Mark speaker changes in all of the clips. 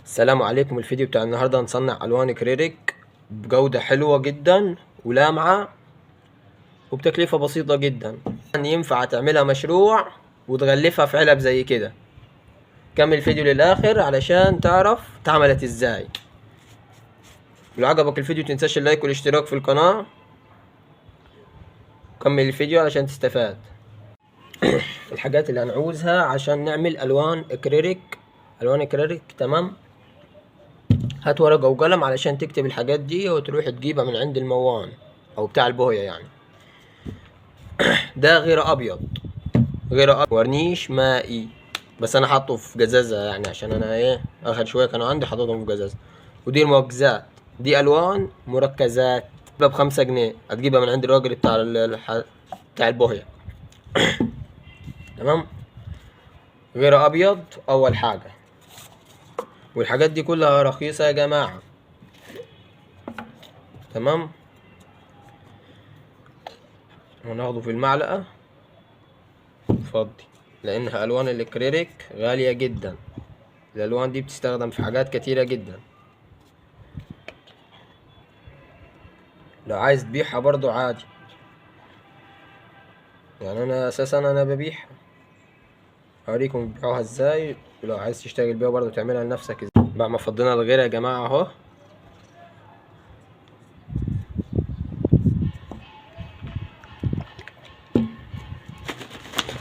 Speaker 1: السلام عليكم. الفيديو بتاع النهارده هنصنع الوان اكريليك بجودة حلوة جدا ولامعة وبتكلفة بسيطة جدا. ينفع تعملها مشروع وتغلفها في علب زي كده. كمل الفيديو للاخر علشان تعرف اتعملت ازاي. لو عجبك الفيديو متنساش اللايك والاشتراك في القناة. كمل الفيديو علشان تستفاد. الحاجات اللي هنعوزها عشان نعمل الوان اكريليك تمام. هات ورقة وقلم علشان تكتب الحاجات دي وتروح تجيبها من عند الموان او بتاع البوية يعني. ده غير ابيض ورنيش مائي، بس انا حاطه في جزازة يعني عشان انا اخر شوية كانوا عندي حاططهم في جزازة. ودي المركزات، دي الوان مركزات ب5 جنيه، هتجيبها من عند الراجل بتاع البوية تمام. غير ابيض اول حاجة، والحاجات دي كلها رخيصة يا جماعة تمام. وناخده في المعلقة فضي، لانها الوان الاكريليك غالية جدا. الالوان دي بتستخدم في حاجات كتيرة جدا. لو عايز تبيعها برضو عادي يعني، انا اساسا انا ببيعها. هوريكم بيبيعوها ازاي، ولو عايز تشتغل بيها برضو تعملها لنفسك ازاي. بعد ما فضينا الغيرة يا جماعة اهو،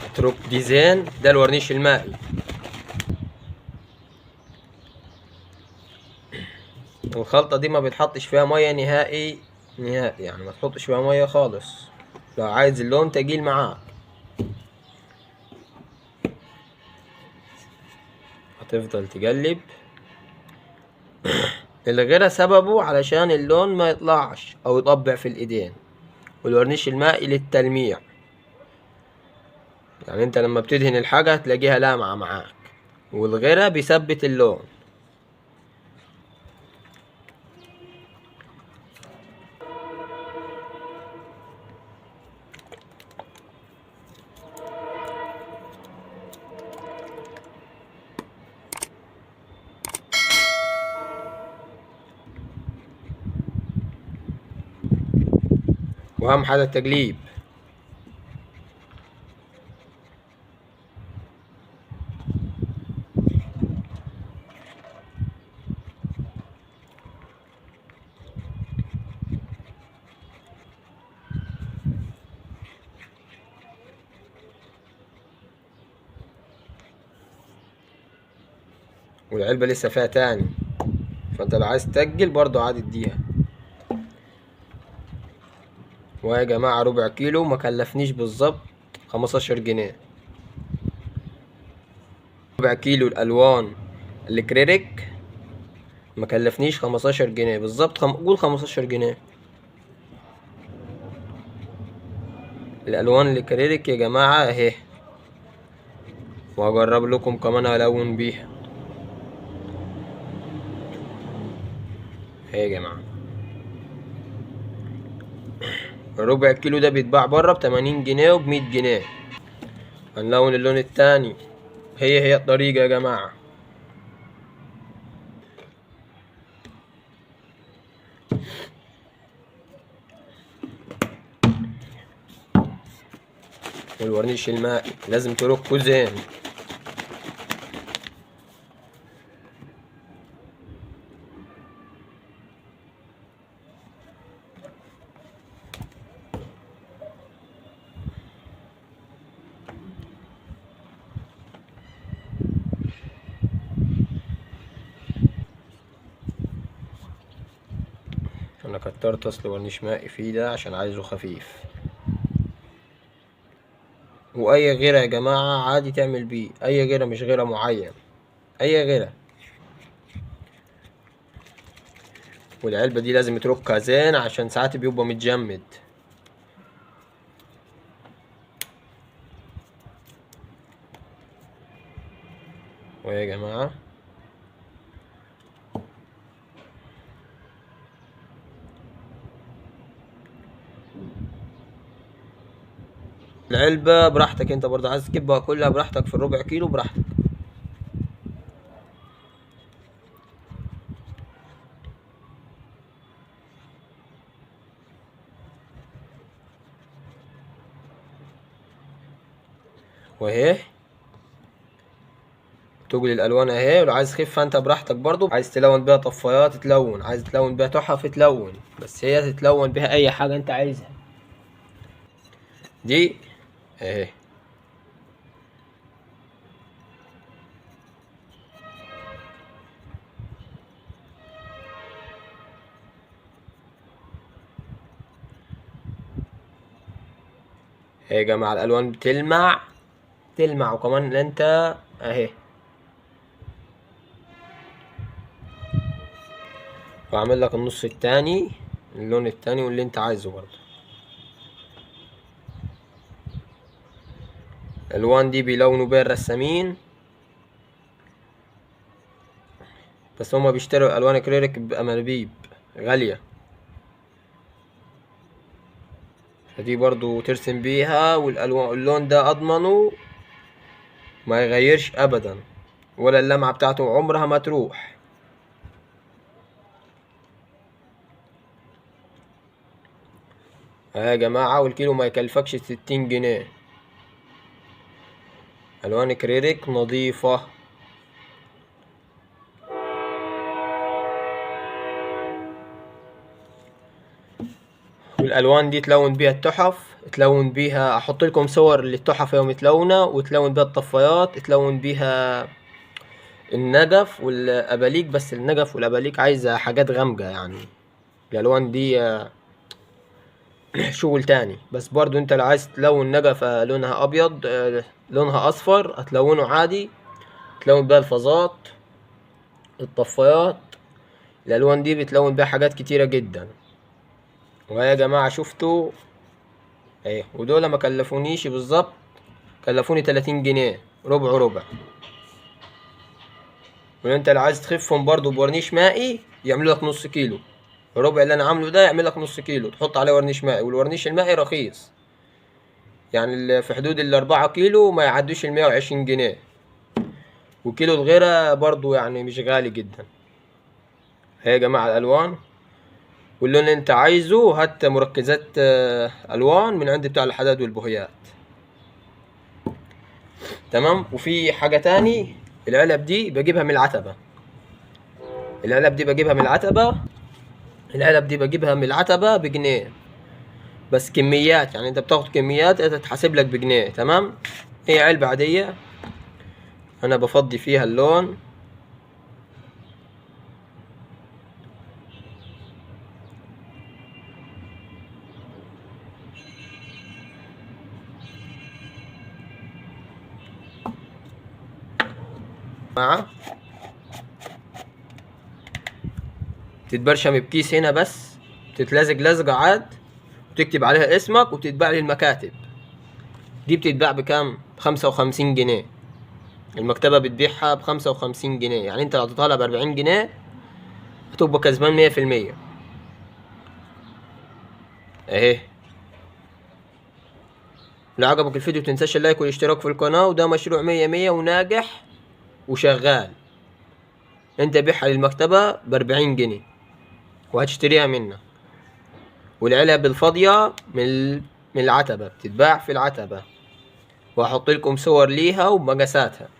Speaker 1: اترك دي زين. ده الورنيش المائي. الخلطة دي ما بتحطش فيها مية نهائي يعني، ما تحطش فيها مية خالص لو عايز اللون تقيل معاك. هتفضل تقلب. الغيرة سببه علشان اللون ما يطلعش او يطبع في الايدين، والورنيش المائي للتلميع. يعني انت لما بتدهن الحاجة هتلاقيها لامعة معاك، والغيرة بيثبت اللون. واهم حاجة التقليب. والعلبة لسه فيها تاني، فانت لو عايز تقل برضو عادي تديها. ويا جماعة ربع كيلو ما كلفنيش بالظبط 15 جنيه. ربع كيلو الالوان الاكريليك ما كلفنيش 15 جنيه بالظبط. قول 15 جنيه. الالوان الاكريليك يا جماعة اهي، وهجرب لكم كمان الون بيها اهي يا جماعة. الربع كيلو ده بيتباع بره ب80 جنيه وب100 جنيه. هنلون اللون التاني. هي الطريقة يا جماعة. والورنيش المائي لازم تركه زين. انا كترت اصل ورنيش مائي فيه ده عشان عايزه خفيف. واي غيره يا جماعه عادي تعمل بيه، اي غيره مش غيره معين، اي غيره. والعلبه دي لازم تركها زين عشان ساعات بيبقى متجمد. ويا جماعه العلبة براحتك، انت برضه عايز تكبها كلها براحتك، في الربع كيلو براحتك. واهي تقل الالوان اهي. ولو عايز تخف انت براحتك برضو، عايز تلون بيها طفايات تلون، عايز تلون بيها تحف تلون، بس هي تتلون بيها اي حاجة انت عايزها. دي اهي يا جماعة الالوان بتلمع تلمع، وكمان انت اهي. واعمل لك النص التاني اللون التاني واللي انت عايزه برضه. الالوان دي بيلونوا بيها الرسامين، بس هما بيشتروا الوان اكريليك بأنابيب غالية، فدي برضو ترسم بيها. والالوان اللون ده اضمنه ما يغيرش ابدا، ولا اللمعة بتاعته عمرها ما تروح. يا جماعة والكيلو ما يكلفكش 60 جنيه. الوان اكريليك نظيفة. والالوان دي تلون بيها التحف، تلون بيها، احط لكم صور للتحف يوم متلونة، وتلون بيها الطفايات، تلون بيها النجف والاباليك. بس النجف والاباليك عايزة حاجات غامقة يعني، الالوان دي شغل تاني. بس برضو انت لو عايز تلون نجفة لونها ابيض لونها اصفر هتلونه عادي، تلون بيها الفازات الطفايات. الالوان دي بتلون بيها حاجات كتيرة جدا. ويا جماعة شفتوا ايه، ودول ما كلفونيش بالظبط، كلفوني 30 جنيه، ربع ربع. وانت لو عايز تخفهم برضو بورنيش مائي يعملوا لك نص كيلو. الربع اللي انا عامله ده يعمل لك نص كيلو، تحط عليه ورنيش مائي، والورنيش المائي رخيص يعني في حدود ال4 كيلو ما يعدوش ال120 جنيه. وكيلو الغيرة برضو يعني مش غالي جدا. هي يا جماعة الألوان، واللون اللي انت عايزه هات مركزات ألوان من عند بتاع الحداد والبهيات. تمام. وفي حاجة تاني، العلب دي بجيبها من العتبة. العلب دي بجيبها من العتبة، العلب دي بجيبها من العتبة بجنيه، بس كميات يعني انت بتاخد كميات تتحسب لك بجنيه. تمام. هي علبة عادية انا بفضي فيها اللون. مع تتبرشم بكيس هنا، بس تتلزق لزقة عاد، وتكتب عليها اسمك، وتتباع للمكاتب. دي بتتباع بكام؟ ب55 جنيه. المكتبة بتبيعها ب55 جنيه، يعني انت لو اعطيتها لها ب40 جنيه هتبقى كسبان 100%. اهي. لو عجبك الفيديو متنساش اللايك والاشتراك في القناة، وده مشروع 100 وناجح وشغال. انت بيعها للمكتبة ب40 جنيه وهتشتريها منك. والعلب الفاضية من العتبة بتتباع في العتبة، وهحط لكم صور ليها ومقاساتها.